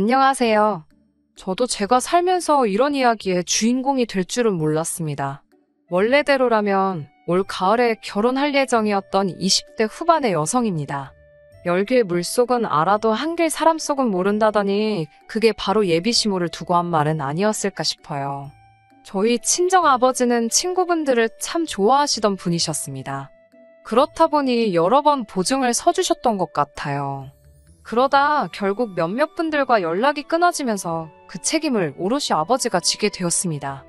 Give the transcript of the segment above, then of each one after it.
안녕하세요. 저도 제가 살면서 이런 이야기의 주인공이 될 줄은 몰랐습니다. 원래대로라면 올 가을에 결혼할 예정이었던 20대 후반의 여성입니다. 열길 물속은 알아도 한길 사람 속은 모른다더니 그게 바로 예비시모를 두고 한 말은 아니었을까 싶어요. 저희 친정아버지는 친구분들을 참 좋아하시던 분이셨습니다. 그렇다 보니 여러 번 보증을 서주셨던 것 같아요. 그러다 결국 몇몇 분들과 연락이 끊어지면서 그 책임을 오롯이 아버지가 지게 되었습니다.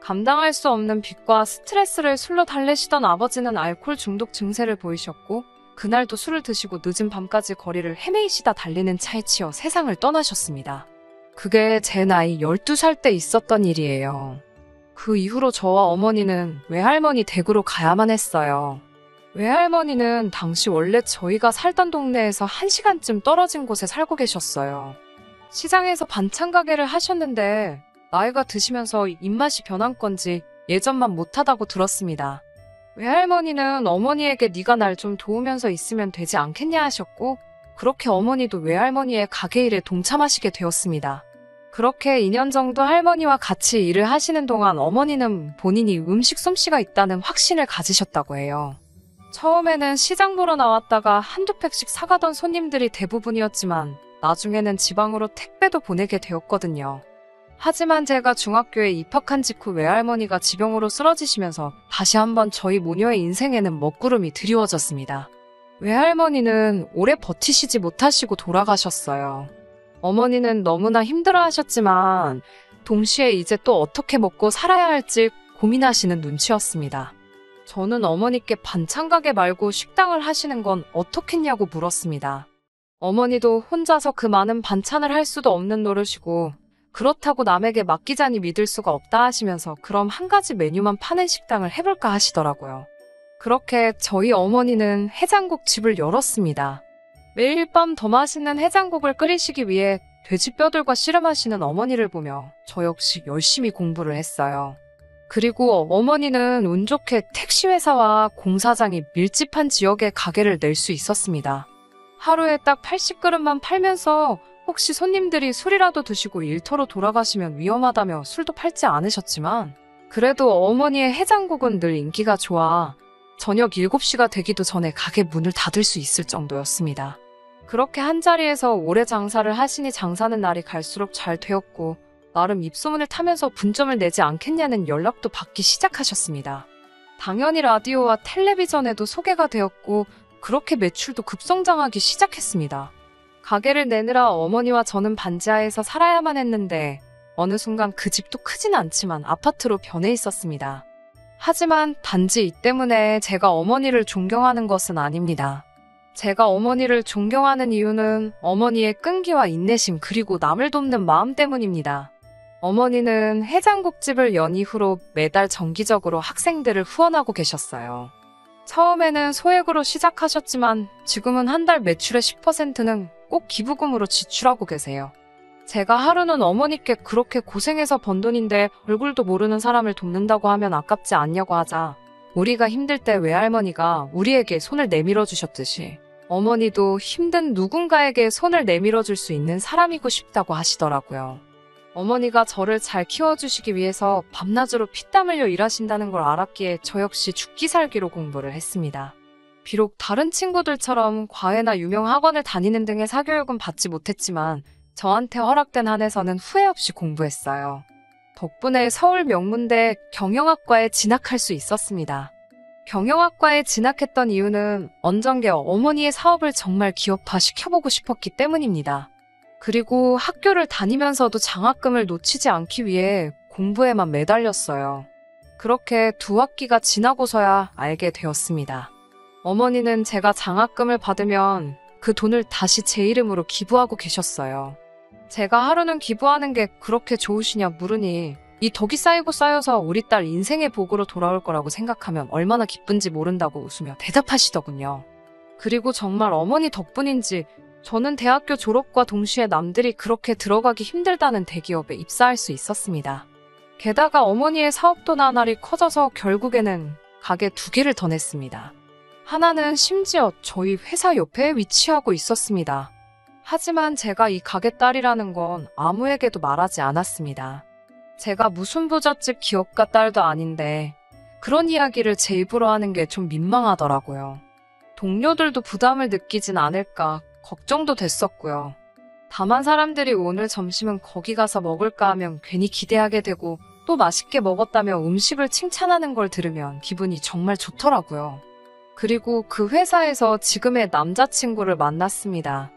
감당할 수 없는 빚과 스트레스를 술로 달래시던 아버지는 알코올 중독 증세를 보이셨고 그날도 술을 드시고 늦은 밤까지 거리를 헤매이시다 달리는 차에 치여 세상을 떠나셨습니다. 그게 제 나이 12살 때 있었던 일이에요. 그 이후로 저와 어머니는 외할머니 댁으로 가야만 했어요. 외할머니는 당시 원래 저희가 살던 동네에서 1시간쯤 떨어진 곳에 살고 계셨어요. 시장에서 반찬 가게를 하셨는데 나이가 드시면서 입맛이 변한 건지 예전만 못하다고 들었습니다. 외할머니는 어머니에게 네가 날 좀 도우면서 있으면 되지 않겠냐 하셨고 그렇게 어머니도 외할머니의 가게 일에 동참하시게 되었습니다. 그렇게 2년 정도 할머니와 같이 일을 하시는 동안 어머니는 본인이 음식 솜씨가 있다는 확신을 가지셨다고 해요. 처음에는 시장 보러 나왔다가 한두 팩씩 사가던 손님들이 대부분이었지만 나중에는 지방으로 택배도 보내게 되었거든요. 하지만 제가 중학교에 입학한 직후 외할머니가 지병으로 쓰러지시면서 다시 한번 저희 모녀의 인생에는 먹구름이 드리워졌습니다. 외할머니는 오래 버티시지 못하시고 돌아가셨어요. 어머니는 너무나 힘들어하셨지만 동시에 이제 또 어떻게 먹고 살아야 할지 고민하시는 눈치였습니다. 저는 어머니께 반찬 가게 말고 식당을 하시는 건 어떻겠냐고 물었습니다. 어머니도 혼자서 그 많은 반찬을 할 수도 없는 노릇이고 그렇다고 남에게 맡기자니 믿을 수가 없다 하시면서 그럼 한 가지 메뉴만 파는 식당을 해볼까 하시더라고요. 그렇게 저희 어머니는 해장국 집을 열었습니다. 매일 밤 더 맛있는 해장국을 끓이시기 위해 돼지뼈들과 씨름하시는 어머니를 보며 저 역시 열심히 공부를 했어요. 그리고 어머니는 운 좋게 택시회사와 공사장이 밀집한 지역에 가게를 낼 수 있었습니다. 하루에 딱 80그릇만 팔면서 혹시 손님들이 술이라도 드시고 일터로 돌아가시면 위험하다며 술도 팔지 않으셨지만 그래도 어머니의 해장국은 늘 인기가 좋아 저녁 7시가 되기도 전에 가게 문을 닫을 수 있을 정도였습니다. 그렇게 한자리에서 오래 장사를 하시니 장사는 날이 갈수록 잘 되었고 나름 입소문을 타면서 분점을 내지 않겠냐는 연락도 받기 시작하셨습니다. 당연히 라디오와 텔레비전에도 소개가 되었고 그렇게 매출도 급성장하기 시작했습니다. 가게를 내느라 어머니와 저는 반지하에서 살아야만 했는데 어느 순간 그 집도 크진 않지만 아파트로 변해 있었습니다. 하지만 단지 이 때문에 제가 어머니를 존경하는 것은 아닙니다. 제가 어머니를 존경하는 이유는 어머니의 끈기와 인내심 그리고 남을 돕는 마음 때문입니다. 어머니는 해장국집을 연 이후로 매달 정기적으로 학생들을 후원하고 계셨어요. 처음에는 소액으로 시작하셨지만 지금은 한 달 매출의 10%는 꼭 기부금으로 지출하고 계세요. 제가 하루는 어머니께 그렇게 고생해서 번 돈인데 얼굴도 모르는 사람을 돕는다고 하면 아깝지 않냐고 하자 우리가 힘들 때 외할머니가 우리에게 손을 내밀어 주셨듯이 어머니도 힘든 누군가에게 손을 내밀어 줄 수 있는 사람이고 싶다고 하시더라고요. 어머니가 저를 잘 키워주시기 위해서 밤낮으로 피땀 흘려 일하신다는 걸 알았기에 저 역시 죽기 살기로 공부를 했습니다. 비록 다른 친구들처럼 과외나 유명 학원을 다니는 등의 사교육은 받지 못했지만 저한테 허락된 한에서는 후회 없이 공부했어요. 덕분에 서울 명문대 경영학과에 진학할 수 있었습니다. 경영학과에 진학했던 이유는 언정계 어머니의 사업을 정말 기업화 시켜보고 싶었기 때문입니다. 그리고 학교를 다니면서도 장학금을 놓치지 않기 위해 공부에만 매달렸어요. 그렇게 2학기가 지나고서야 알게 되었습니다. 어머니는 제가 장학금을 받으면 그 돈을 다시 제 이름으로 기부하고 계셨어요. 제가 하루는 기부하는 게 그렇게 좋으시냐 물으니 이 덕이 쌓이고 쌓여서 우리 딸 인생의 복으로 돌아올 거라고 생각하면 얼마나 기쁜지 모른다고 웃으며 대답하시더군요. 그리고 정말 어머니 덕분인지 저는 대학교 졸업과 동시에 남들이 그렇게 들어가기 힘들다는 대기업에 입사할 수 있었습니다. 게다가 어머니의 사업도 나날이 커져서 결국에는 가게 2개를 더 냈습니다. 하나는 심지어 저희 회사 옆에 위치하고 있었습니다. 하지만 제가 이 가게 딸이라는 건 아무에게도 말하지 않았습니다. 제가 무슨 부잣집 기업가 딸도 아닌데 그런 이야기를 제 입으로 하는 게 좀 민망하더라고요. 동료들도 부담을 느끼진 않을까 걱정도 됐었고요. 다만 사람들이 오늘 점심은 거기 가서 먹을까 하면 괜히 기대하게 되고 또 맛있게 먹었다며 음식을 칭찬하는 걸 들으면 기분이 정말 좋더라고요. 그리고 그 회사에서 지금의 남자친구를 만났습니다.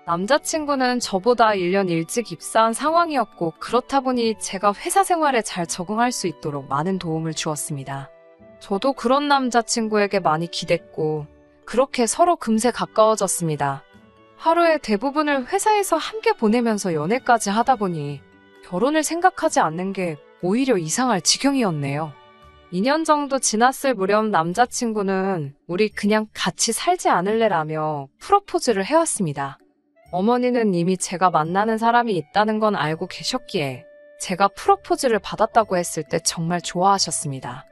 남자친구는 저보다 1년 일찍 입사한 상황이었고 그렇다 보니 제가 회사 생활에 잘 적응할 수 있도록 많은 도움을 주었습니다. 저도 그런 남자친구에게 많이 기댔고 그렇게 서로 금세 가까워졌습니다. 하루의 대부분을 회사에서 함께 보내면서 연애까지 하다 보니 결혼을 생각하지 않는 게 오히려 이상할 지경이었네요. 2년 정도 지났을 무렵 남자친구는 우리 그냥 같이 살지 않을래라며 프로포즈를 해왔습니다. 어머니는 이미 제가 만나는 사람이 있다는 건 알고 계셨기에 제가 프로포즈를 받았다고 했을 때 정말 좋아하셨습니다.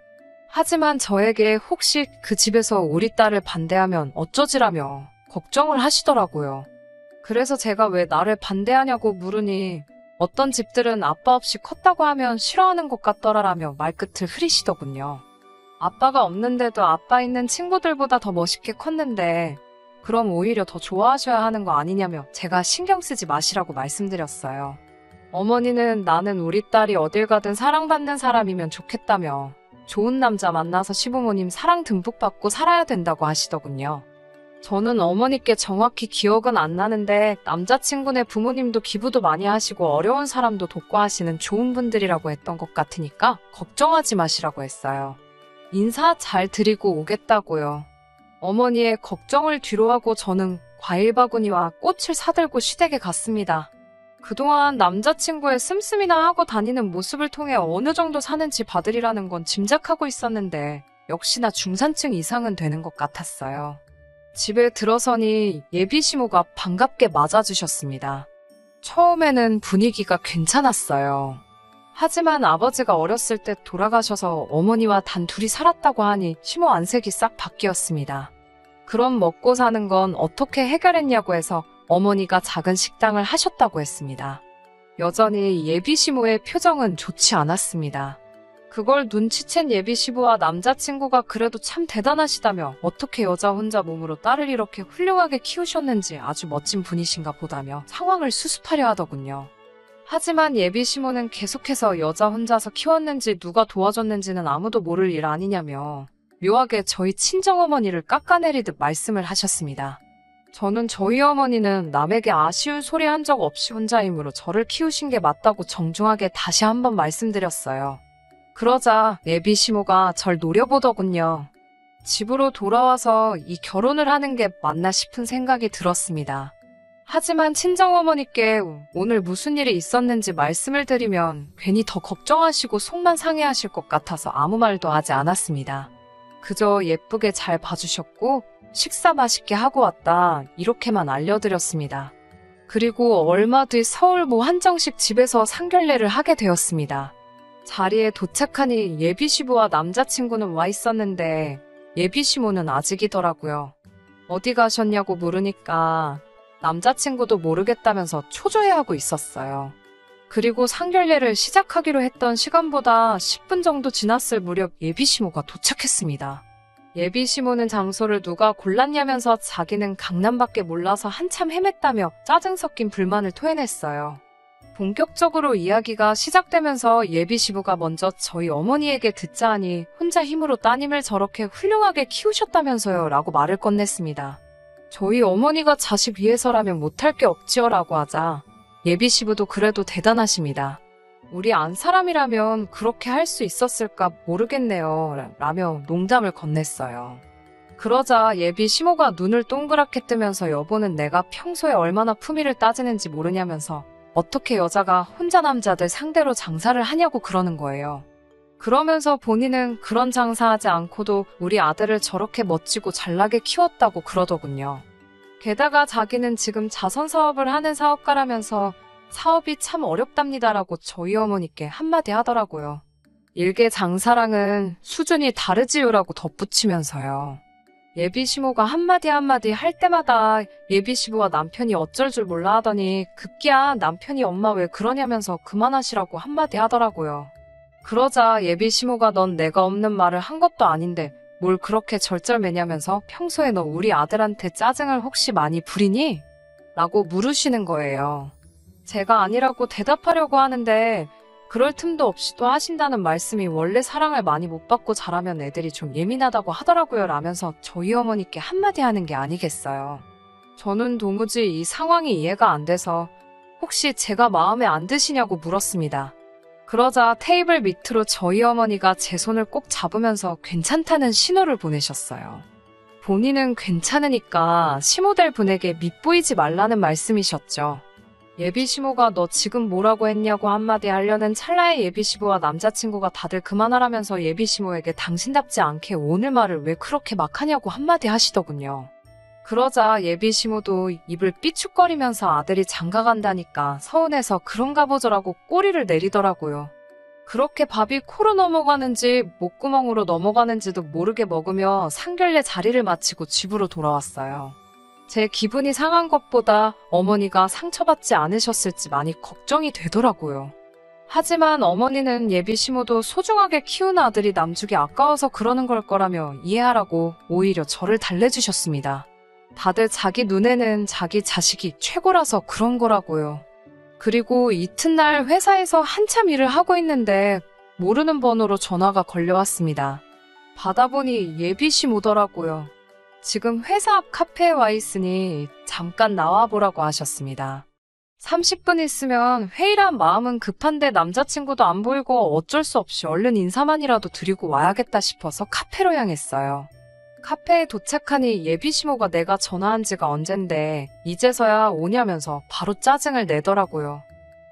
하지만 저에게 혹시 그 집에서 우리 딸을 반대하면 어쩌지라며 걱정을 하시더라고요. 그래서 제가 왜 나를 반대하냐고 물으니 어떤 집들은 아빠 없이 컸다고 하면 싫어하는 것 같더라라며 말끝을 흐리시더군요. 아빠가 없는데도 아빠 있는 친구들보다 더 멋있게 컸는데 그럼 오히려 더 좋아하셔야 하는 거 아니냐며 제가 신경 쓰지 마시라고 말씀드렸어요. 어머니는 나는 우리 딸이 어딜 가든 사랑받는 사람이면 좋겠다며 좋은 남자 만나서 시부모님 사랑 듬뿍 받고 살아야 된다고 하시더군요. 저는 어머니께 정확히 기억은 안 나는데 남자친구네 부모님도 기부도 많이 하시고 어려운 사람도 돕고 하시는 좋은 분들이라고 했던 것 같으니까 걱정하지 마시라고 했어요. 인사 잘 드리고 오겠다고요. 어머니의 걱정을 뒤로하고 저는 과일 바구니와 꽃을 사들고 시댁에 갔습니다. 그동안 남자친구의 씀씀이나 하고 다니는 모습을 통해 어느 정도 사는 집 아들이라는 건 짐작하고 있었는데 역시나 중산층 이상은 되는 것 같았어요. 집에 들어서니 예비 시모가 반갑게 맞아주셨습니다. 처음에는 분위기가 괜찮았어요. 하지만 아버지가 어렸을 때 돌아가셔서 어머니와 단 둘이 살았다고 하니 시모 안색이 싹 바뀌었습니다. 그럼 먹고 사는 건 어떻게 해결했냐고 해서 어머니가 작은 식당을 하셨다고 했습니다. 여전히 예비 시모의 표정은 좋지 않았습니다. 그걸 눈치챈 예비 시부와 남자친구가 그래도 참 대단하시다며 어떻게 여자 혼자 몸으로 딸을 이렇게 훌륭하게 키우셨는지 아주 멋진 분이신가 보다며 상황을 수습하려 하더군요. 하지만 예비 시모는 계속해서 여자 혼자서 키웠는지 누가 도와줬는지는 아무도 모를 일 아니냐며 묘하게 저희 친정어머니를 깎아내리듯 말씀을 하셨습니다. 저는 저희 어머니는 남에게 아쉬운 소리 한 적 없이 혼자 힘으로 저를 키우신 게 맞다고 정중하게 다시 한번 말씀드렸어요. 그러자 예비 시모가 절 노려보더군요. 집으로 돌아와서 이 결혼을 하는 게 맞나 싶은 생각이 들었습니다. 하지만 친정어머니께 오늘 무슨 일이 있었는지 말씀을 드리면 괜히 더 걱정하시고 속만 상해하실 것 같아서 아무 말도 하지 않았습니다. 그저 예쁘게 잘 봐주셨고 식사 맛있게 하고 왔다 이렇게만 알려드렸습니다. 그리고 얼마 뒤 서울 모 한정식 집에서 상견례를 하게 되었습니다. 자리에 도착하니 예비시부와 남자친구는 와 있었는데 예비시모는 아직이더라고요. 어디 가셨냐고 물으니까 남자친구도 모르겠다면서 초조해하고 있었어요. 그리고 상견례를 시작하기로 했던 시간보다 10분 정도 지났을 무렵 예비시모가 도착했습니다. 예비시모는 장소를 누가 골랐냐면서 자기는 강남밖에 몰라서 한참 헤맸다며 짜증 섞인 불만을 토해냈어요. 본격적으로 이야기가 시작되면서 예비시부가 먼저 저희 어머니에게 듣자 하니 혼자 힘으로 따님을 저렇게 훌륭하게 키우셨다면서요 라고 말을 건넸습니다. 저희 어머니가 자식 위해서라면 못할 게 없지요 라고 하자 예비시부도 그래도 대단하십니다. 우리 안 사람이라면 그렇게 할 수 있었을까 모르겠네요 라며 농담을 건넸어요. 그러자 예비 시모가 눈을 동그랗게 뜨면서 여보는 내가 평소에 얼마나 품위를 따지는지 모르냐면서 어떻게 여자가 혼자 남자들 상대로 장사를 하냐고 그러는 거예요. 그러면서 본인은 그런 장사하지 않고도 우리 아들을 저렇게 멋지고 잘나게 키웠다고 그러더군요. 게다가 자기는 지금 자선사업을 하는 사업가라면서 사업이 참 어렵답니다라고 저희 어머니께 한마디 하더라고요. 일개 장사랑은 수준이 다르지요라고 덧붙이면서요. 예비 시모가 한마디 한마디 할 때마다 예비 시부와 남편이 어쩔 줄 몰라 하더니 급기야 남편이 엄마 왜 그러냐면서 그만하시라고 한마디 하더라고요. 그러자 예비 시모가 넌 내가 없는 말을 한 것도 아닌데 뭘 그렇게 절절매냐면서 평소에 너 우리 아들한테 짜증을 혹시 많이 부리니? 라고 물으시는 거예요. 제가 아니라고 대답하려고 하는데 그럴 틈도 없이 또 하신다는 말씀이 원래 사랑을 많이 못 받고 자라면 애들이 좀 예민하다고 하더라고요 라면서 저희 어머니께 한마디 하는 게 아니겠어요. 저는 도무지 이 상황이 이해가 안 돼서 혹시 제가 마음에 안 드시냐고 물었습니다. 그러자 테이블 밑으로 저희 어머니가 제 손을 꼭 잡으면서 괜찮다는 신호를 보내셨어요. 본인은 괜찮으니까 시모될 분에게 밉보이지 말라는 말씀이셨죠. 예비 시모가 너 지금 뭐라고 했냐고 한마디 하려는 찰나에 예비 시부와 남자친구가 다들 그만하라면서 예비 시모에게 당신답지 않게 오늘 말을 왜 그렇게 막 하냐고 한마디 하시더군요. 그러자 예비 시모도 입을 삐축거리면서 아들이 장가 간다니까 서운해서 그런가 보죠라고 꼬리를 내리더라고요. 그렇게 밥이 코로 넘어가는지 목구멍으로 넘어가는지도 모르게 먹으며 상견례 자리를 마치고 집으로 돌아왔어요. 제 기분이 상한 것보다 어머니가 상처받지 않으셨을지 많이 걱정이 되더라고요. 하지만 어머니는 예비 시모도 소중하게 키운 아들이 남주기 아까워서 그러는 걸 거라며 이해하라고 오히려 저를 달래주셨습니다. 다들 자기 눈에는 자기 자식이 최고라서 그런 거라고요. 그리고 이튿날 회사에서 한참 일을 하고 있는데 모르는 번호로 전화가 걸려왔습니다. 받아보니 예비 시모더라고요. 지금 회사 앞 카페에 와 있으니 잠깐 나와보라고 하셨습니다. 30분 있으면 회의란 마음은 급한데 남자친구도 안 보이고 어쩔 수 없이 얼른 인사만이라도 드리고 와야겠다 싶어서 카페로 향했어요. 카페에 도착하니 예비 시모가 내가 전화한 지가 언젠데 이제서야 오냐면서 바로 짜증을 내더라고요.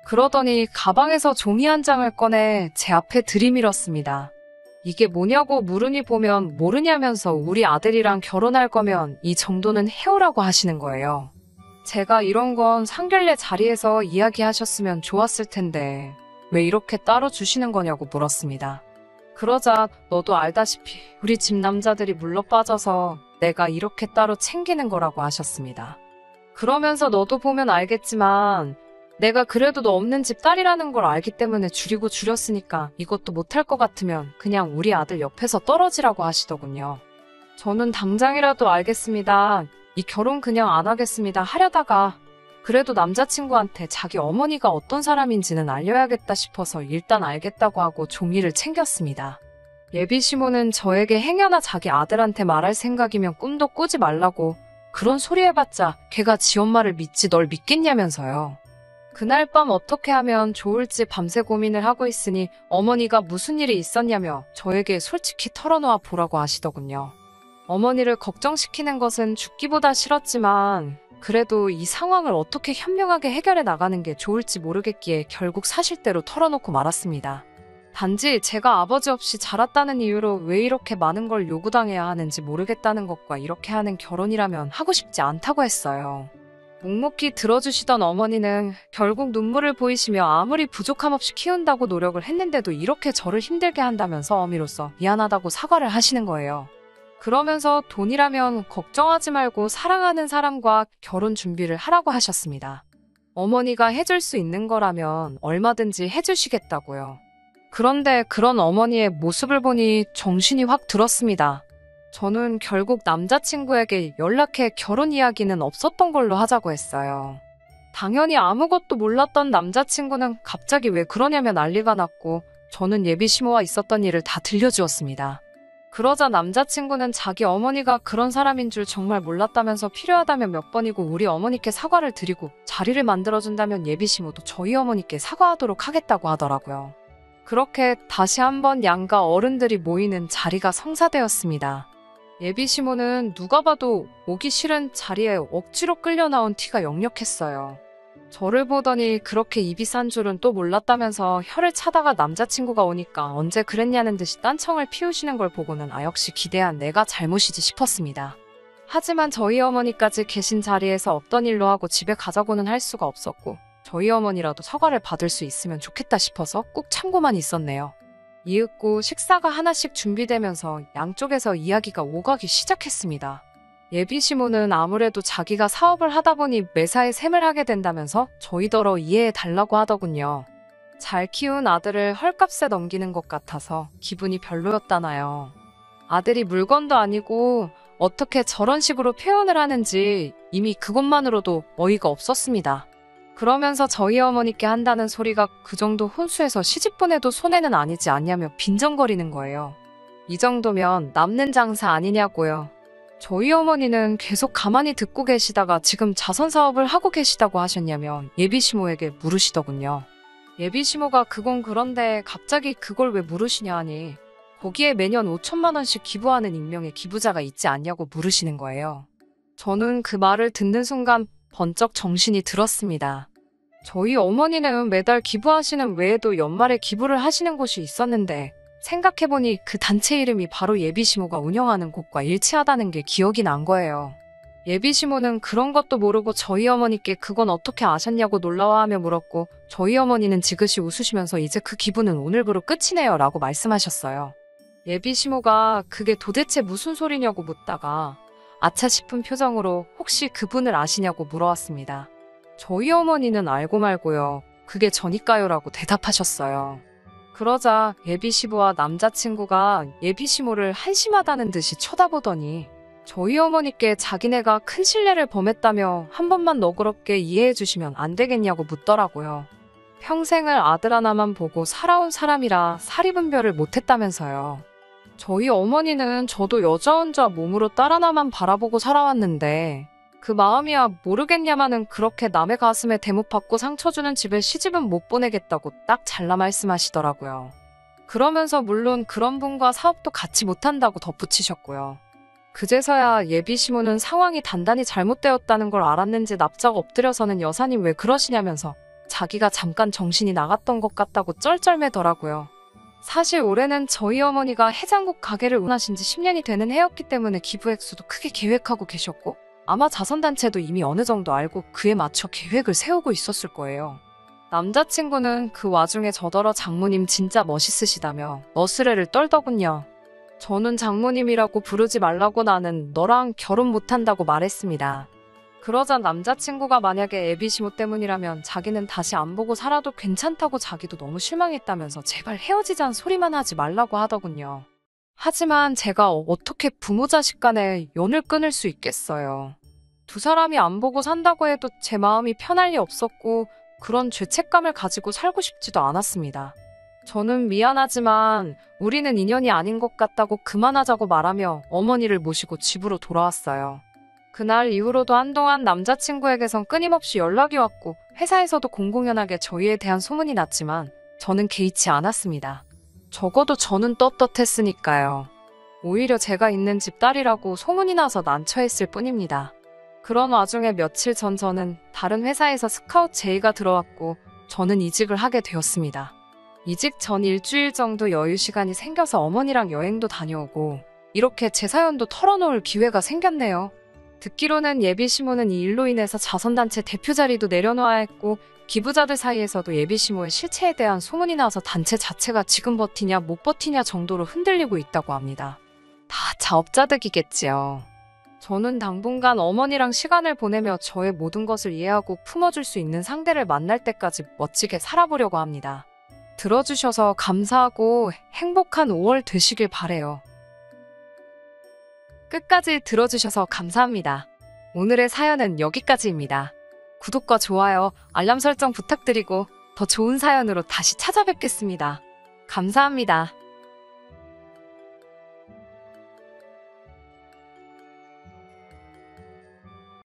그러더니 가방에서 종이 한 장을 꺼내 제 앞에 들이밀었습니다. 이게 뭐냐고 물으니 보면 모르냐면서 우리 아들이랑 결혼할 거면 이 정도는 해오라고 하시는 거예요. 제가 이런 건 상견례 자리에서 이야기하셨으면 좋았을 텐데 왜 이렇게 따로 주시는 거냐고 물었습니다. 그러자 너도 알다시피 우리 집 남자들이 물러 빠져서 내가 이렇게 따로 챙기는 거라고 하셨습니다. 그러면서 너도 보면 알겠지만 내가 그래도 너 없는 집 딸이라는 걸 알기 때문에 줄이고 줄였으니까 이것도 못할 것 같으면 그냥 우리 아들 옆에서 떨어지라고 하시더군요. 저는 당장이라도 알겠습니다. 이 결혼 그냥 안 하겠습니다 하려다가 그래도 남자친구한테 자기 어머니가 어떤 사람인지는 알려야겠다 싶어서 일단 알겠다고 하고 종이를 챙겼습니다. 예비 시모는 저에게 행여나 자기 아들한테 말할 생각이면 꿈도 꾸지 말라고 그런 소리 해봤자 걔가 지 엄마를 믿지 널 믿겠냐면서요. 그날 밤 어떻게 하면 좋을지 밤새 고민을 하고 있으니 어머니가 무슨 일이 있었냐며 저에게 솔직히 털어놓아 보라고 하시더군요. 어머니를 걱정시키는 것은 죽기보다 싫었지만 그래도 이 상황을 어떻게 현명하게 해결해 나가는 게 좋을지 모르겠기에 결국 사실대로 털어놓고 말았습니다. 단지 제가 아버지 없이 자랐다는 이유로 왜 이렇게 많은 걸 요구당해야 하는지 모르겠다는 것과 이렇게 하는 결혼이라면 하고 싶지 않다고 했어요. 묵묵히 들어주시던 어머니는 결국 눈물을 보이시며 아무리 부족함 없이 키운다고 노력을 했는데도 이렇게 저를 힘들게 한다면서 어미로서 미안하다고 사과를 하시는 거예요. 그러면서 돈이라면 걱정하지 말고 사랑하는 사람과 결혼 준비를 하라고 하셨습니다. 어머니가 해줄 수 있는 거라면 얼마든지 해주시겠다고요. 그런데 그런 어머니의 모습을 보니 정신이 확 들었습니다. 저는 결국 남자친구에게 연락해 결혼 이야기는 없었던 걸로 하자고 했어요. 당연히 아무것도 몰랐던 남자친구는 갑자기 왜 그러냐며 난리가 났고 저는 예비 시모와 있었던 일을 다 들려주었습니다. 그러자 남자친구는 자기 어머니가 그런 사람인 줄 정말 몰랐다면서 필요하다면 몇 번이고 우리 어머니께 사과를 드리고 자리를 만들어준다면 예비 시모도 저희 어머니께 사과하도록 하겠다고 하더라고요. 그렇게 다시 한번 양가 어른들이 모이는 자리가 성사되었습니다. 예비 시모는 누가 봐도 오기 싫은 자리에 억지로 끌려 나온 티가 역력했어요. 저를 보더니 그렇게 입이 싼 줄은 또 몰랐다면서 혀를 차다가 남자친구가 오니까 언제 그랬냐는 듯이 딴청을 피우시는 걸 보고는 역시 기대한 내가 잘못이지 싶었습니다. 하지만 저희 어머니까지 계신 자리에서 없던 일로 하고 집에 가자고는 할 수가 없었고 저희 어머니라도 사과를 받을 수 있으면 좋겠다 싶어서 꾹 참고만 있었네요. 이윽고 식사가 하나씩 준비되면서 양쪽에서 이야기가 오가기 시작했습니다. 예비 시모는 아무래도 자기가 사업을 하다 보니 매사에 셈을 하게 된다면서 저희더러 이해해 달라고 하더군요. 잘 키운 아들을 헐값에 넘기는 것 같아서 기분이 별로였다나요. 아들이 물건도 아니고 어떻게 저런 식으로 표현을 하는지 이미 그것만으로도 어이가 없었습니다. 그러면서 저희 어머니께 한다는 소리가 그 정도 혼수해서 시집보내도 손해는 아니지 않냐며 빈정거리는 거예요. 이 정도면 남는 장사 아니냐고요. 저희 어머니는 계속 가만히 듣고 계시다가 지금 자선사업을 하고 계시다고 하셨냐면 예비시모에게 물으시더군요. 예비시모가 그건 그런데 갑자기 그걸 왜 물으시냐 하니 거기에 매년 5천만 원씩 기부하는 익명의 기부자가 있지 않냐고 물으시는 거예요. 저는 그 말을 듣는 순간 번쩍 정신이 들었습니다. 저희 어머니는 매달 기부하시는 외에도 연말에 기부를 하시는 곳이 있었는데 생각해보니 그 단체 이름이 바로 예비시모가 운영하는 곳과 일치하다는 게 기억이 난 거예요. 예비시모는 그런 것도 모르고 저희 어머니께 그건 어떻게 아셨냐고 놀라워하며 물었고 저희 어머니는 지그시 웃으시면서 이제 그 기부는 오늘부로 끝이네요 라고 말씀하셨어요. 예비시모가 그게 도대체 무슨 소리냐고 묻다가 아차 싶은 표정으로 혹시 그분을 아시냐고 물어왔습니다. 저희 어머니는 알고 말고요. 그게 저니까요 라고 대답하셨어요. 그러자 예비시부와 남자친구가 예비시모를 한심하다는 듯이 쳐다보더니 저희 어머니께 자기네가 큰 실례를 범했다며 한 번만 너그럽게 이해해 주시면 안 되겠냐고 묻더라고요. 평생을 아들 하나만 보고 살아온 사람이라 사리분별을 못했다면서요. 저희 어머니는 저도 여자 혼자 몸으로 딸 하나만 바라보고 살아왔는데 그 마음이야 모르겠냐마는 그렇게 남의 가슴에 대못받고 상처 주는 집에 시집은 못 보내겠다고 딱 잘라 말씀하시더라고요. 그러면서 물론 그런 분과 사업도 같이 못한다고 덧붙이셨고요. 그제서야 예비시모는 상황이 단단히 잘못되었다는 걸 알았는지 납작 엎드려서는 여사님 왜 그러시냐면서 자기가 잠깐 정신이 나갔던 것 같다고 쩔쩔매더라고요. 사실 올해는 저희 어머니가 해장국 가게를 운하신 지 10년이 되는 해였기 때문에 기부 액수도 크게 계획하고 계셨고 아마 자선단체도 이미 어느 정도 알고 그에 맞춰 계획을 세우고 있었을 거예요. 남자친구는 그 와중에 저더러 장모님 진짜 멋있으시다며 너스레를 떨더군요. 저는 장모님이라고 부르지 말라고 나는 너랑 결혼 못한다고 말했습니다. 그러자 남자친구가 만약에 예비시모 때문이라면 자기는 다시 안 보고 살아도 괜찮다고 자기도 너무 실망했다면서 제발 헤어지자는 소리만 하지 말라고 하더군요. 하지만 제가 어떻게 부모 자식 간에 연을 끊을 수 있겠어요. 두 사람이 안 보고 산다고 해도 제 마음이 편할 리 없었고 그런 죄책감을 가지고 살고 싶지도 않았습니다. 저는 미안하지만 우리는 인연이 아닌 것 같다고 그만하자고 말하며 어머니를 모시고 집으로 돌아왔어요. 그날 이후로도 한동안 남자친구에게선 끊임없이 연락이 왔고 회사에서도 공공연하게 저희에 대한 소문이 났지만 저는 개의치 않았습니다. 적어도 저는 떳떳했으니까요. 오히려 제가 있는 집 딸이라고 소문이 나서 난처했을 뿐입니다. 그런 와중에 며칠 전 저는 다른 회사에서 스카웃 제의가 들어왔고 저는 이직을 하게 되었습니다. 이직 전 일주일 정도 여유 시간이 생겨서 어머니랑 여행도 다녀오고 이렇게 제 사연도 털어놓을 기회가 생겼네요. 듣기로는 예비시모는 이 일로 인해서 자선단체 대표 자리도 내려놓아야 했고 기부자들 사이에서도 예비시모의 실체에 대한 소문이 나서 단체 자체가 지금 버티냐 못 버티냐 정도로 흔들리고 있다고 합니다. 다 자업자득이겠지요. 저는 당분간 어머니랑 시간을 보내며 저의 모든 것을 이해하고 품어줄 수 있는 상대를 만날 때까지 멋지게 살아보려고 합니다. 들어주셔서 감사하고 행복한 5월 되시길 바래요. 끝까지 들어주셔서 감사합니다. 오늘의 사연은 여기까지입니다. 구독과 좋아요, 알람 설정 부탁드리고 더 좋은 사연으로 다시 찾아뵙겠습니다. 감사합니다.